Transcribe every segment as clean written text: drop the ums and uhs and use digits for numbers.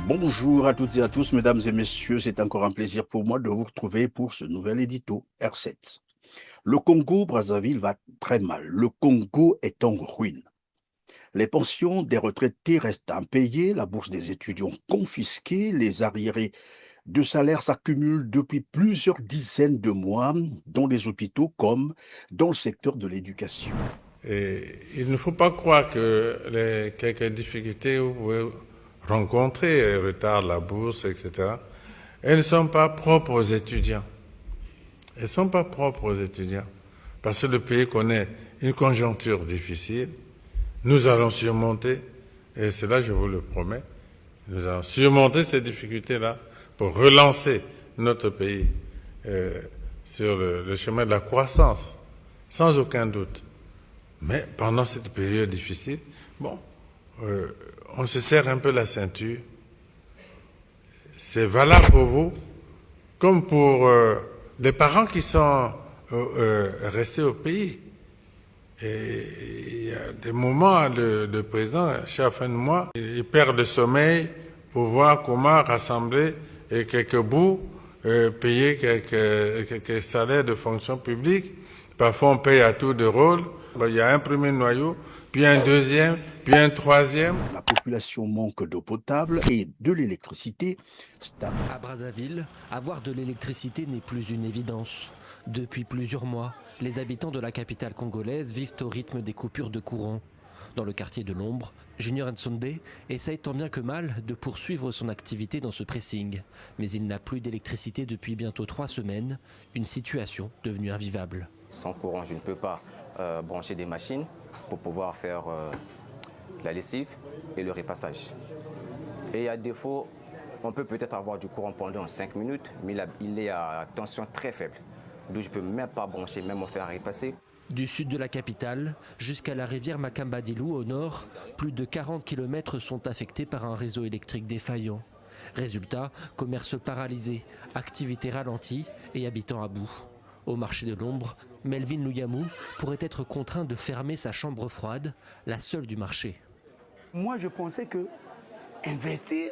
Bonjour à toutes et à tous, mesdames et messieurs, c'est encore un plaisir pour moi de vous retrouver pour ce nouvel édito R7. Le Congo-Brazzaville va très mal, le Congo est en ruine. Les pensions des retraités restent impayées, la bourse des étudiants confisquée, les arriérés de salaire s'accumulent depuis plusieurs dizaines de mois dans les hôpitaux comme dans le secteur de l'éducation. Et il ne faut pas croire que les quelques difficultés que vous pouvez rencontrer, les retards de la bourse, etc., elles ne sont pas propres aux étudiants. Elles ne sont pas propres aux étudiants. Parce que le pays connaît une conjoncture difficile. Nous allons surmonter, et cela je vous le promets, nous allons surmonter ces difficultés-là pour relancer notre pays sur le chemin de la croissance, sans aucun doute. Mais pendant cette période difficile, on se serre un peu la ceinture. C'est valable pour vous, comme pour les parents qui sont restés au pays. Et il y a des moments, le président, chaque fin de mois, il perd le sommeil pour voir comment rassembler quelques bouts, payer quelques salaires de fonction publique. Parfois, on paye à tour de rôle. Il y a un premier noyau, puis un deuxième, puis un troisième. La population manque d'eau potable et de l'électricité stable. À Brazzaville, avoir de l'électricité n'est plus une évidence. Depuis plusieurs mois, les habitants de la capitale congolaise vivent au rythme des coupures de courant. Dans le quartier de l'Ombre, Junior Nsonde essaye tant bien que mal de poursuivre son activité dans ce pressing. Mais il n'a plus d'électricité depuis bientôt 3 semaines, une situation devenue invivable. Sans courant, je ne peux pas brancher des machines pour pouvoir faire la lessive et le repassage. Et à défaut, on peut peut-être avoir du courant pendant 5 minutes, mais il est à tension très faible. Donc je ne peux même pas brancher, même me faire repasser. Du sud de la capitale jusqu'à la rivière Makambadilou au nord, plus de 40 km sont affectés par un réseau électrique défaillant. Résultat, commerce paralysé, activité ralentie et habitants à bout. Au marché de l'Ombre, Melvin Louyamou pourrait être contraint de fermer sa chambre froide, la seule du marché. Moi, je pensais que investir,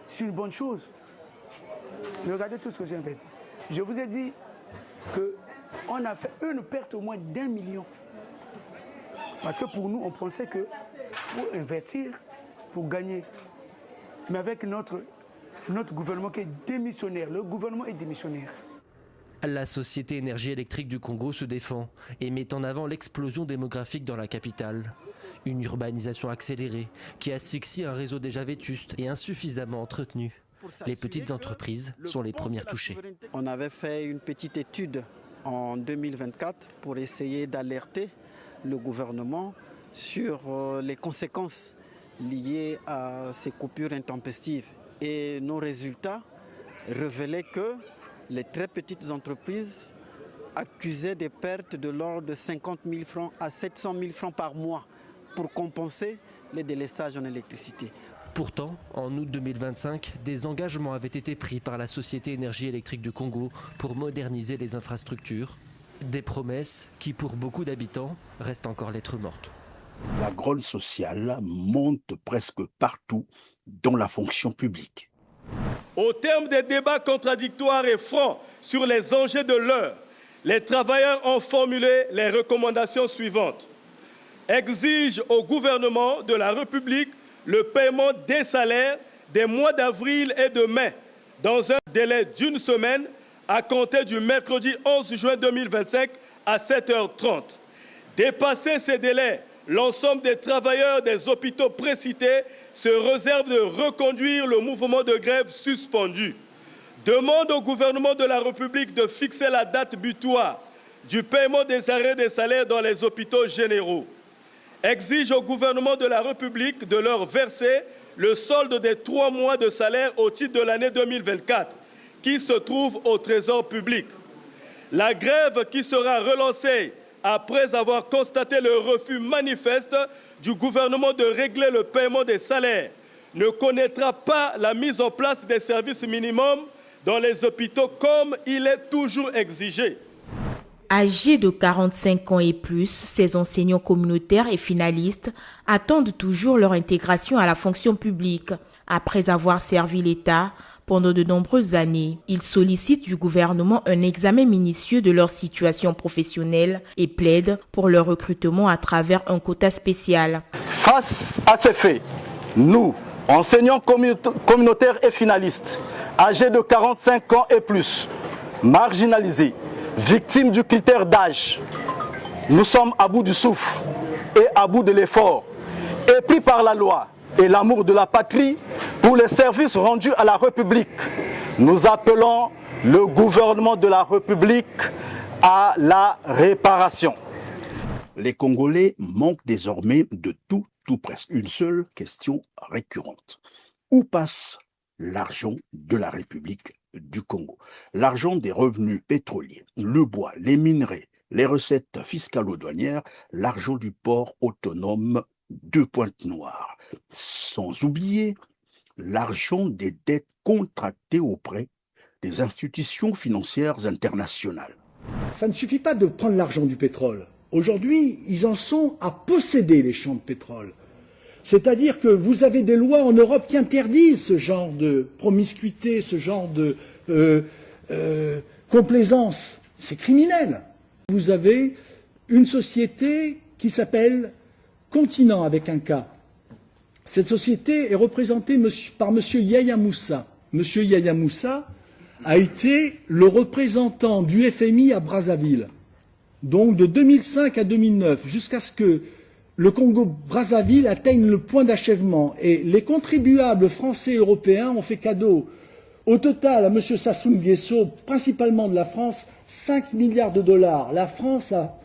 c'est une bonne chose. Mais regardez tout ce que j'ai investi. Je vous ai dit qu'on a fait une perte au moins d'1 million. Parce que pour nous, on pensait que pour investir, pour gagner. Mais avec notre gouvernement qui est démissionnaire, le gouvernement est démissionnaire. La Société Énergie électrique du Congo se défend et met en avant l'explosion démographique dans la capitale. Une urbanisation accélérée qui asphyxie un réseau déjà vétuste et insuffisamment entretenu. Les petites entreprises sont les premières touchées. On avait fait une petite étude en 2024 pour essayer d'alerter le gouvernement sur les conséquences liées à ces coupures intempestives. Et nos résultats révélaient que les très petites entreprises accusaient des pertes de l'ordre de 50 000 francs à 700 000 francs par mois pour compenser les délestages en électricité. Pourtant, en août 2025, des engagements avaient été pris par la Société Énergie électrique du Congo pour moderniser les infrastructures. Des promesses qui, pour beaucoup d'habitants, restent encore lettre morte. La grogne sociale monte presque partout dans la fonction publique. Au terme des débats contradictoires et francs sur les enjeux de l'heure, les travailleurs ont formulé les recommandations suivantes. Exige au gouvernement de la République le paiement des salaires des mois d'avril et de mai dans un délai d'1 semaine à compter du mercredi 11 juin 2025 à 7h30. Dépasser ces délais, l'ensemble des travailleurs des hôpitaux précités se réserve de reconduire le mouvement de grève suspendu. Demande au gouvernement de la République de fixer la date butoir du paiement des arrêts des salaires dans les hôpitaux généraux. Exige au gouvernement de la République de leur verser le solde des 3 mois de salaire au titre de l'année 2024 qui se trouve au Trésor public. La grève qui sera relancée après avoir constaté le refus manifeste du gouvernement de régler le paiement des salaires ne connaîtra pas la mise en place des services minimums dans les hôpitaux comme il est toujours exigé. Âgés de 45 ans et plus, ces enseignants communautaires et finalistes attendent toujours leur intégration à la fonction publique. Après avoir servi l'État pendant de nombreuses années, ils sollicitent du gouvernement un examen minutieux de leur situation professionnelle et plaident pour leur recrutement à travers un quota spécial. Face à ces faits, nous, enseignants communautaires et finalistes, âgés de 45 ans et plus, marginalisés, victimes du critère d'âge, nous sommes à bout du souffle et à bout de l'effort, épris par la loi et l'amour de la patrie pour les services rendus à la République. Nous appelons le gouvernement de la République à la réparation. Les Congolais manquent désormais de tout ou presque. Une seule question récurrente. Où passe l'argent de la République du Congo? L'argent des revenus pétroliers, le bois, les minerais, les recettes fiscalo-douanières, l'argent du port autonome de Pointe-Noire. Sans oublier l'argent des dettes contractées auprès des institutions financières internationales. Ça ne suffit pas de prendre l'argent du pétrole. Aujourd'hui, ils en sont à posséder les champs de pétrole. C'est-à-dire que vous avez des lois en Europe qui interdisent ce genre de promiscuité, ce genre de complaisance. C'est criminel. Vous avez une société qui s'appelle Continent avec un K. Cette société est représentée par M. Yaya Moussa. M. Yaya Moussa a été le représentant du FMI à Brazzaville. Donc de 2005 à 2009, jusqu'à ce que le Congo-Brazzaville atteigne le point d'achèvement. Et les contribuables français et européens ont fait cadeau au total à M. Sassou Nguesso, principalement de la France, 5 milliards de dollars. La France a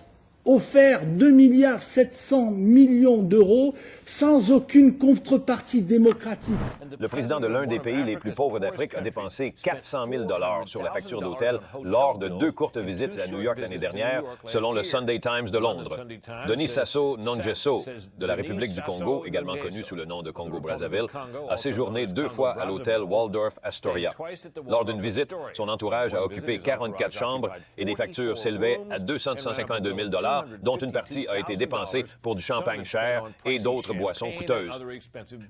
offert 2,7 milliards d'euros sans aucune contrepartie démocratique. Le président de l'un des pays les plus pauvres d'Afrique a dépensé 400 000 $ sur la facture d'hôtel lors de 2 courtes visites à New York l'année dernière, selon le Sunday Times de Londres. Denis Sassou Nguesso, de la République du Congo, également connu sous le nom de Congo-Brazzaville, a séjourné 2 fois à l'hôtel Waldorf Astoria. Lors d'une visite, son entourage a occupé 44 chambres et des factures s'élevaient à 252 000 $, dont une partie a été dépensée pour du champagne cher et d'autres boissons coûteuses.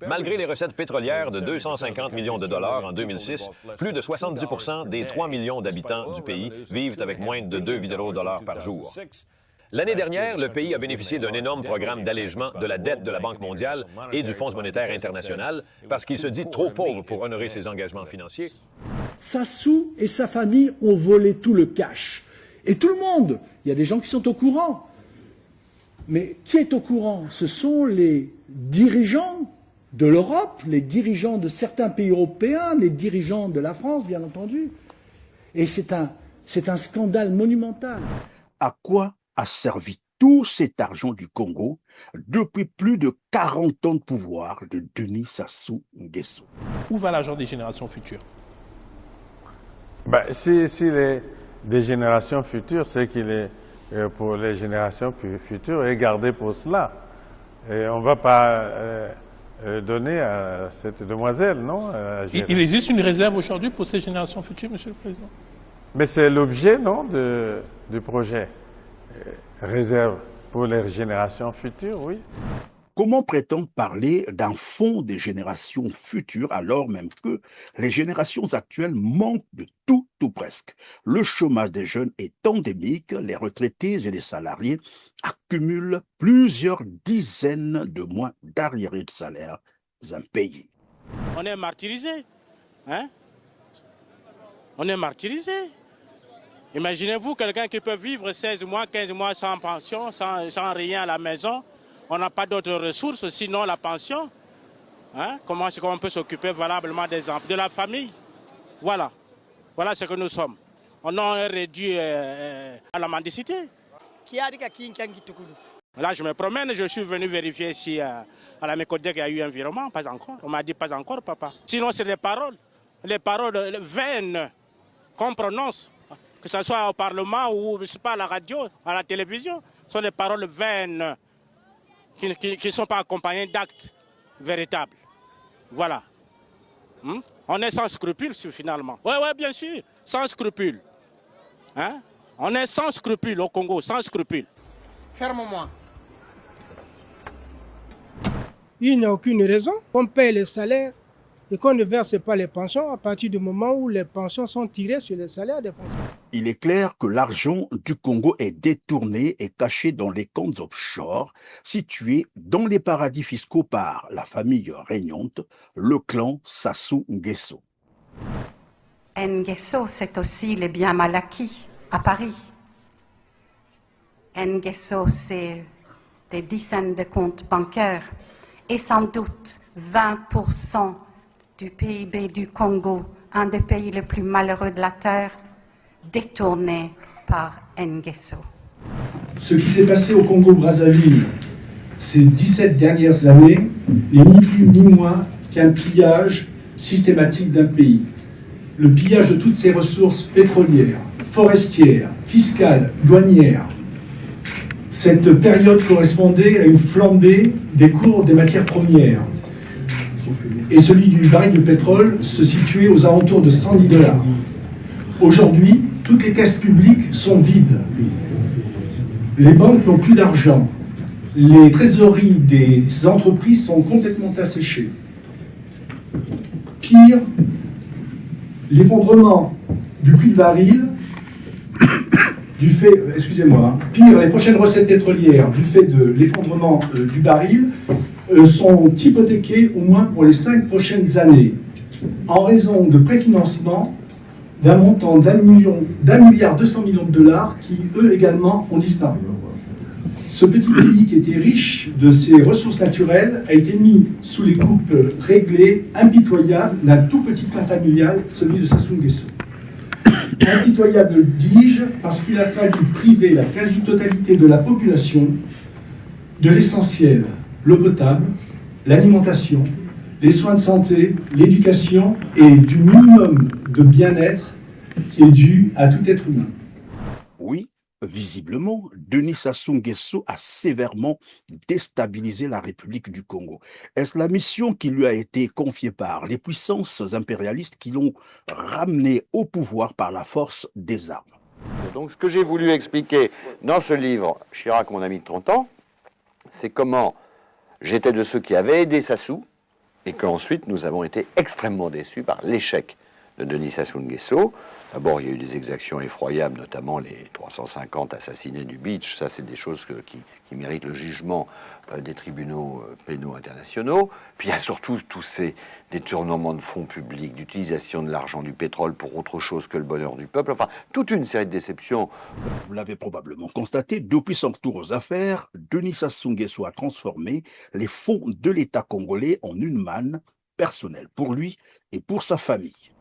Malgré les recettes pétrolières de 250 millions de dollars en 2006, plus de 70% des 3 millions d'habitants du pays vivent avec moins de 2 $ par jour. L'année dernière, le pays a bénéficié d'un énorme programme d'allègement de la dette de la Banque mondiale et du Fonds monétaire international parce qu'il se dit trop pauvre pour honorer ses engagements financiers. Sassou et sa famille ont volé tout le cash. Et tout le monde, il y a des gens qui sont au courant. Mais qui est au courant? Ce sont les dirigeants de l'Europe, les dirigeants de certains pays européens, les dirigeants de la France, bien entendu. Et c'est un scandale monumental. À quoi a servi tout cet argent du Congo depuis plus de 40 ans de pouvoir de Denis Sassou Nguesso? Où va l'argent des générations futures? Si des générations futures, c'est qu'il est pour les générations futures et gardé pour cela. Et on ne va pas donner à cette demoiselle, non? Il existe une réserve aujourd'hui pour ces générations futures, Monsieur le Président? Mais c'est l'objet, non, du projet. Réserve pour les générations futures, oui. Comment prétend parler d'un fonds des générations futures alors même que les générations actuelles manquent de tout ou presque? Le chômage des jeunes est endémique, les retraités et les salariés accumulent plusieurs dizaines de mois d'arriérés de salaire impayés. On est martyrisé, hein? On est martyrisé. Imaginez-vous quelqu'un qui peut vivre 16 mois, 15 mois sans pension, sans rien à la maison. On n'a pas d'autres ressources, sinon la pension. Hein? Comment est-ce qu'on peut s'occuper valablement des enfants, de la famille? Voilà. Voilà ce que nous sommes. On est réduit à la mendicité. Là, je me promène, je suis venu vérifier si à la Mécodec il y a eu un virement. Pas encore. On m'a dit pas encore, papa. Sinon, c'est les paroles vaines qu'on prononce, que ce soit au Parlement ou pas à la radio, à la télévision. Ce sont des paroles vaines qui ne sont pas accompagnés d'actes véritables. Voilà. On est sans scrupules, finalement. Oui, bien sûr, sans scrupules. Hein? On est sans scrupules au Congo, sans scrupules. Ferme-moi. Il n'y a aucune raison qu'on paye les salaires et qu'on ne verse pas les pensions à partir du moment où les pensions sont tirées sur les salaires des fonctionnaires. Il est clair que l'argent du Congo est détourné et caché dans les comptes offshore situés dans les paradis fiscaux par la famille régnante, le clan Sassou Nguesso. Nguesso, c'est aussi les biens mal acquis à Paris. Nguesso, c'est des dizaines de comptes bancaires et sans doute 20% du PIB du Congo, un des pays les plus malheureux de la Terre, détourné par Nguesso. Ce qui s'est passé au Congo-Brazzaville ces 17 dernières années n'est ni plus ni moins qu'un pillage systématique d'un pays. Le pillage de toutes ses ressources pétrolières, forestières, fiscales, douanières. Cette période correspondait à une flambée des cours des matières premières. Et celui du baril de pétrole se situait aux alentours de 110 $. Aujourd'hui, toutes les caisses publiques sont vides. Les banques n'ont plus d'argent. Les trésoreries des entreprises sont complètement asséchées. Pire, l'effondrement du prix du baril, pire, les prochaines recettes pétrolières du fait de l'effondrement du baril sont hypothéquées au moins pour les 5 prochaines années, en raison de préfinancement d'un montant d'1,2 milliard qui, eux également, ont disparu. Ce petit pays qui était riche de ses ressources naturelles a été mis sous les coupes réglées, impitoyables, d'un tout petit clan familial, celui de Sassou Nguesso. Impitoyable, dis-je, parce qu'il a fallu priver la quasi-totalité de la population de l'essentiel, l'eau potable, l'alimentation, les soins de santé, l'éducation et du minimum de bien-être qui est dû à tout être humain. Oui, visiblement, Denis Sassou Nguesso a sévèrement déstabilisé la République du Congo. Est-ce la mission qui lui a été confiée par les puissances impérialistes qui l'ont ramené au pouvoir par la force des armes? Donc ce que j'ai voulu expliquer dans ce livre, Chirac, mon ami de 30 ans, c'est comment j'étais de ceux qui avaient aidé Sassou et qu'ensuite nous avons été extrêmement déçus par l'échec de Denis Sassou Nguesso. D'abord, il y a eu des exactions effroyables, notamment les 350 assassinés du Beach. Ça, c'est des choses qui méritent le jugement des tribunaux pénaux internationaux. Puis il y a surtout tous ces détournements de fonds publics, d'utilisation de l'argent du pétrole pour autre chose que le bonheur du peuple. Enfin, toute une série de déceptions. Vous l'avez probablement constaté, depuis son retour aux affaires, Denis Sassou Nguesso a transformé les fonds de l'État congolais en une manne personnelle pour lui et pour sa famille.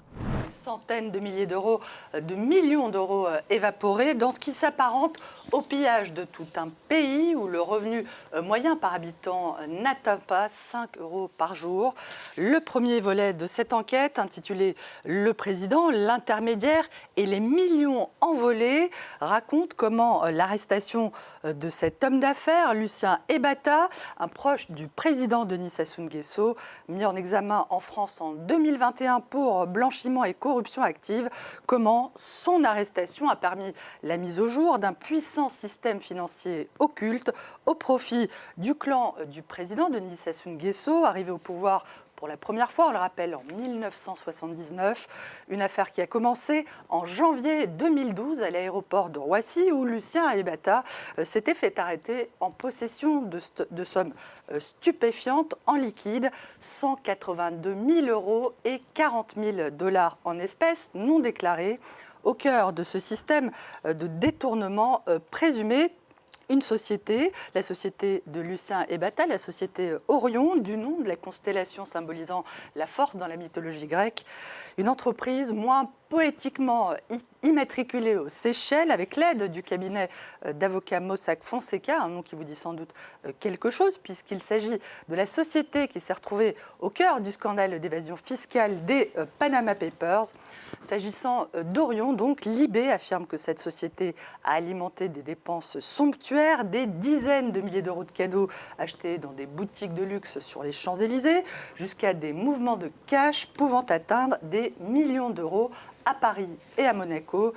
Des centaines de milliers d'euros, de millions d'euros évaporés dans ce qui s'apparente au pillage de tout un pays où le revenu moyen par habitant n'atteint pas 5 € par jour. Le premier volet de cette enquête, intitulé « Le président, l'intermédiaire et les millions envolés », raconte comment l'arrestation de cet homme d'affaires, Lucien Ebata, un proche du président Denis Sassou Nguesso, mis en examen en France en 2021 pour blanchiment et corruption active, comment son arrestation a permis la mise au jour d'un puissant système financier occulte au profit du clan du président Denis Sassou Nguesso, arrivé au pouvoir pour la première fois, on le rappelle, en 1979, une affaire qui a commencé en janvier 2012 à l'aéroport de Roissy, où Lucien Ebata s'était fait arrêter en possession de sommes stupéfiantes en liquide, 182 000 € et 40 000 $ en espèces non déclarées, au cœur de ce système de détournement présumé. Une société, la société de Lucien Ebata, la société Orion, du nom de la constellation symbolisant la force dans la mythologie grecque. Une entreprise moins poétiquement immatriculée aux Seychelles avec l'aide du cabinet d'avocats Mossack Fonseca, un nom qui vous dit sans doute quelque chose puisqu'il s'agit de la société qui s'est retrouvée au cœur du scandale d'évasion fiscale des Panama Papers. S'agissant d'Orion, donc, Libé affirme que cette société a alimenté des dépenses somptuaires, des dizaines de milliers d'euros de cadeaux achetés dans des boutiques de luxe sur les Champs-Élysées, jusqu'à des mouvements de cash pouvant atteindre des millions d'euros à Paris et à Monaco.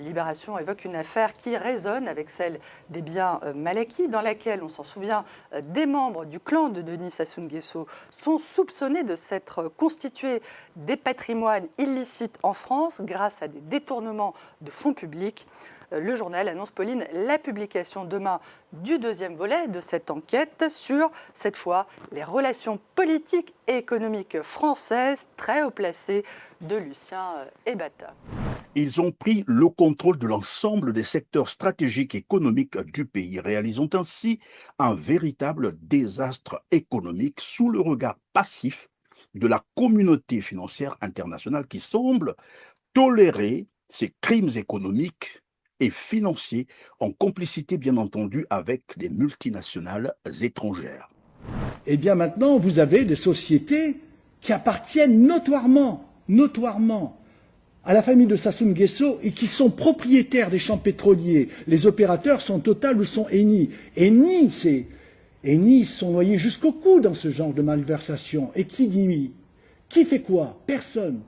Libération évoque une affaire qui résonne avec celle des biens mal acquis, dans laquelle, on s'en souvient, des membres du clan de Denis Sassou Nguesso sont soupçonnés de s'être constitués des patrimoines illicites en France grâce à des détournements de fonds publics. Le journal annonce, Pauline, la publication demain du deuxième volet de cette enquête sur, cette fois, les relations politiques et économiques françaises très haut placées de Lucien Ebata. Ils ont pris le contrôle de l'ensemble des secteurs stratégiques économiques du pays, réalisant ainsi un véritable désastre économique sous le regard passif de la communauté financière internationale qui semble tolérer ces crimes économiques et financiers en complicité bien entendu avec des multinationales étrangères. Eh bien maintenant, vous avez des sociétés qui appartiennent notoirement à la famille de Sassou Nguesso et qui sont propriétaires des champs pétroliers. Les opérateurs sont Total ou sont Eni. Eni sont noyés jusqu'au cou dans ce genre de malversation. Et qui dit oui? Qui fait quoi? Personne.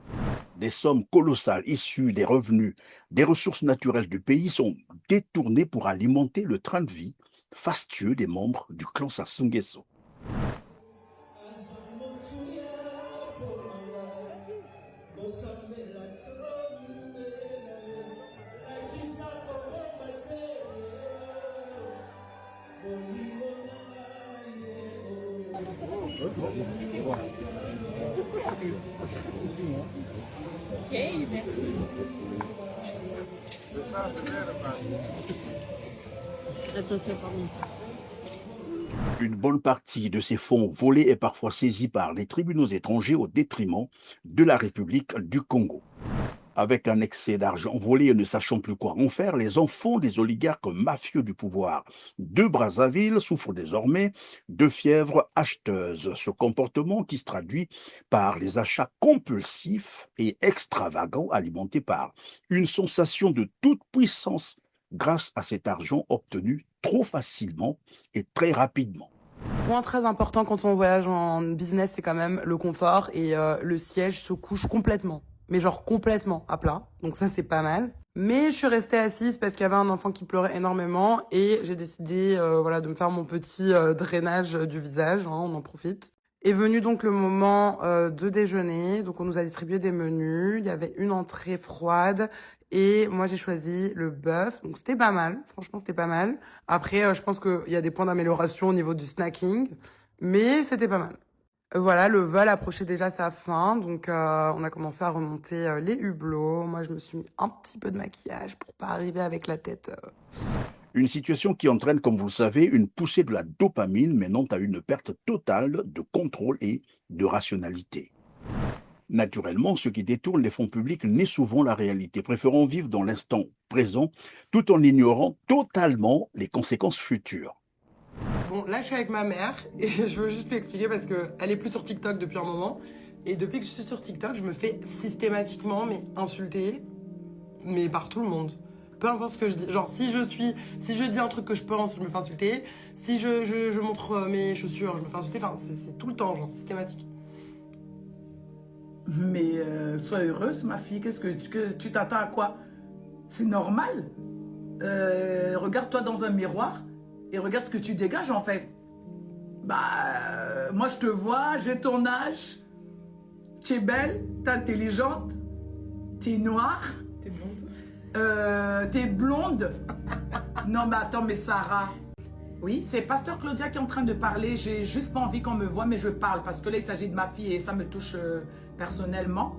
Des sommes colossales issues des revenus, des ressources naturelles du pays sont détournées pour alimenter le train de vie fastueux des membres du clan Sassou Nguesso. Une bonne partie de ces fonds volés est parfois saisie par les tribunaux étrangers au détriment de la République du Congo. Avec un excès d'argent volé et ne sachant plus quoi en faire, les enfants des oligarques mafieux du pouvoir de Brazzaville souffrent désormais de fièvre acheteuse. Ce comportement qui se traduit par les achats compulsifs et extravagants alimentés par une sensation de toute puissance grâce à cet argent obtenu trop facilement et très rapidement. Point très important quand on voyage en business, c'est quand même le confort et le siège se couche complètement. Mais genre complètement à plat. Donc ça, c'est pas mal. Mais je suis restée assise parce qu'il y avait un enfant qui pleurait énormément et j'ai décidé de me faire mon petit drainage du visage, hein, on en profite. Est venu donc le moment de déjeuner. Donc on nous a distribué des menus. Il y avait une entrée froide et moi j'ai choisi le bœuf. Donc c'était pas mal. Franchement, c'était pas mal. Après, je pense qu'il y a des points d'amélioration au niveau du snacking. Mais c'était pas mal. Voilà, le vol approchait déjà sa fin, donc on a commencé à remonter les hublots. Moi, je me suis mis un petit peu de maquillage pour pas arriver avec la tête. Une situation qui entraîne, comme vous le savez, une poussée de la dopamine menant à une perte totale de contrôle et de rationalité. Naturellement, ceux qui détournent les fonds publics nient souvent la réalité, préférant vivre dans l'instant présent tout en ignorant totalement les conséquences futures. Bon, là, je suis avec ma mère et je veux juste lui expliquer parce qu'elle est plus sur TikTok depuis un moment. Et depuis que je suis sur TikTok, je me fais systématiquement insulter, mais par tout le monde. Peu importe ce que je dis. Genre, si je dis un truc que je pense, je me fais insulter. Si je montre mes chaussures, je me fais insulter. Enfin, c'est tout le temps, genre, systématique. Mais sois heureuse, ma fille. Qu'est-ce que tu t'attends à quoi? C'est normal. Regarde-toi dans un miroir. Et regarde ce que tu dégages en fait. Moi je te vois, j'ai ton âge. Tu es belle, t'es intelligente, tu es noire. T'es blonde. T'es blonde. Non mais attends, mais Sarah. Oui, c'est Pasteur Claudia qui est en train de parler. J'ai juste pas envie qu'on me voit, mais je parle parce que là il s'agit de ma fille et ça me touche personnellement.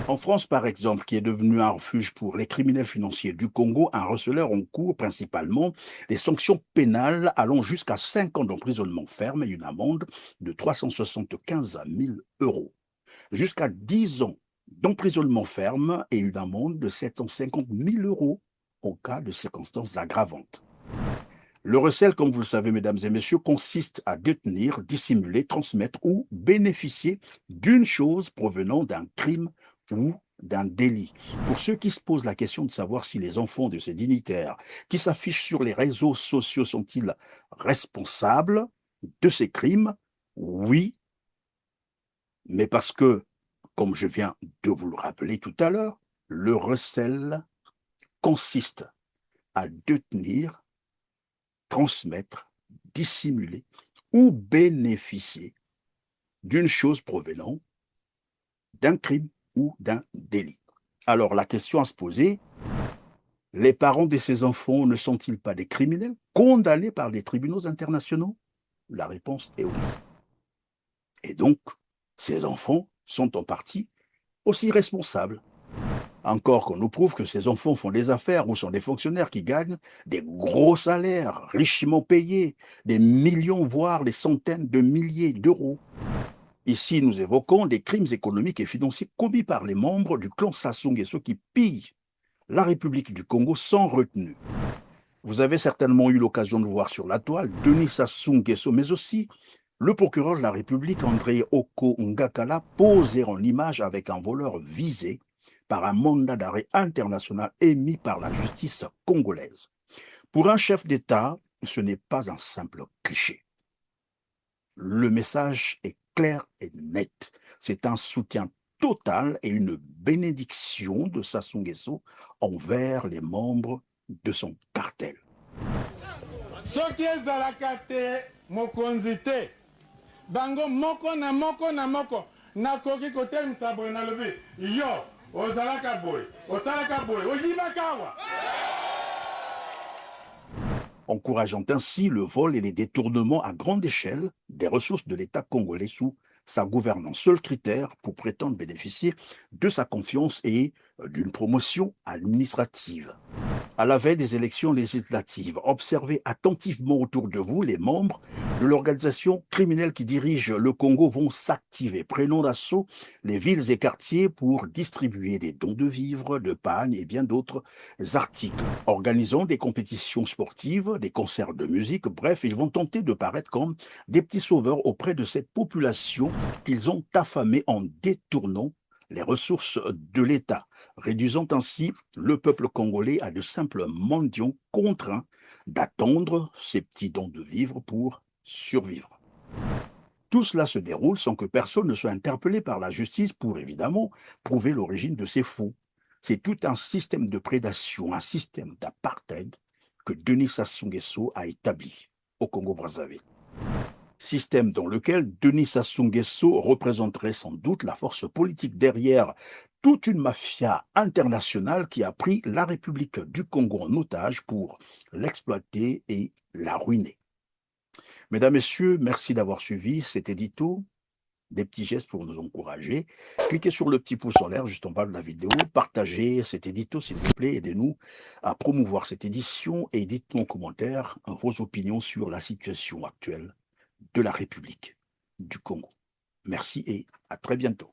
En France, par exemple, qui est devenu un refuge pour les criminels financiers du Congo, un receleur encourt principalement des sanctions pénales allant jusqu'à 5 ans d'emprisonnement ferme et une amende de 375 000 €. Jusqu'à 10 ans d'emprisonnement ferme et une amende de 750 000 € au cas de circonstances aggravantes. Le recel, comme vous le savez, mesdames et messieurs, consiste à détenir, dissimuler, transmettre ou bénéficier d'une chose provenant d'un crime ou d'un délit. Pour ceux qui se posent la question de savoir si les enfants de ces dignitaires qui s'affichent sur les réseaux sociaux sont-ils responsables de ces crimes, oui, mais parce que, comme je viens de vous le rappeler tout à l'heure, le recel consiste à détenir, transmettre, dissimuler ou bénéficier d'une chose provenant d'un crime ou d'un délit. Alors la question à se poser, les parents de ces enfants ne sont-ils pas des criminels condamnés par les tribunaux internationaux? La réponse est oui. Et donc, ces enfants sont en partie aussi responsables. Encore qu'on nous prouve que ces enfants font des affaires ou sont des fonctionnaires qui gagnent des gros salaires, richement payés, des millions, voire des centaines de milliers d'euros. Ici, nous évoquons des crimes économiques et financiers commis par les membres du clan Sassou Nguesso qui pillent la République du Congo sans retenue. Vous avez certainement eu l'occasion de voir sur la toile Denis Sassou Nguesso, mais aussi le procureur de la République, André Oko Ngakala, posé en image avec un voleur visé par un mandat d'arrêt international émis par la justice congolaise. Pour un chef d'État, ce n'est pas un simple cliché. Le message est clair et net. C'est un soutien total et une bénédiction de Sassou Nguesso envers les membres de son cartel. Soki ezalaka te mokonzi te bango moko na moko na moko nakoki kotelemisa boye nalobi yo ozalaka boye osalaka boye oyibaka awa. Encourageant ainsi le vol et les détournements à grande échelle des ressources de l'État congolais sous sa gouvernance. Seul critère pour prétendre bénéficier de sa confiance et d'une promotion administrative. À la veille des élections législatives, observez attentivement autour de vous les membres de l'organisation criminelle qui dirige le Congo vont s'activer, prenant d'assaut les villes et quartiers pour distribuer des dons de vivres, de pannes et bien d'autres articles. Organisant des compétitions sportives, des concerts de musique, bref, ils vont tenter de paraître comme des petits sauveurs auprès de cette population qu'ils ont affamée en détournant les ressources de l'État, réduisant ainsi le peuple congolais à de simples mendiants contraints d'attendre ces petits dons de vivres pour survivre. Tout cela se déroule sans que personne ne soit interpellé par la justice pour, évidemment, prouver l'origine de ces faux. C'est tout un système de prédation, un système d'apartheid que Denis Sassou Nguesso a établi au Congo-Brazzaville. Système dans lequel Denis Sassou Nguesso représenterait sans doute la force politique derrière toute une mafia internationale qui a pris la République du Congo en otage pour l'exploiter et la ruiner. Mesdames, Messieurs, merci d'avoir suivi cet édito. Des petits gestes pour nous encourager. Cliquez sur le petit pouce en l'air juste en bas de la vidéo. Partagez cet édito, s'il vous plaît. Aidez-nous à promouvoir cette édition et dites-nous en commentaire vos opinions sur la situation actuelle de la République du Congo. Merci et à très bientôt.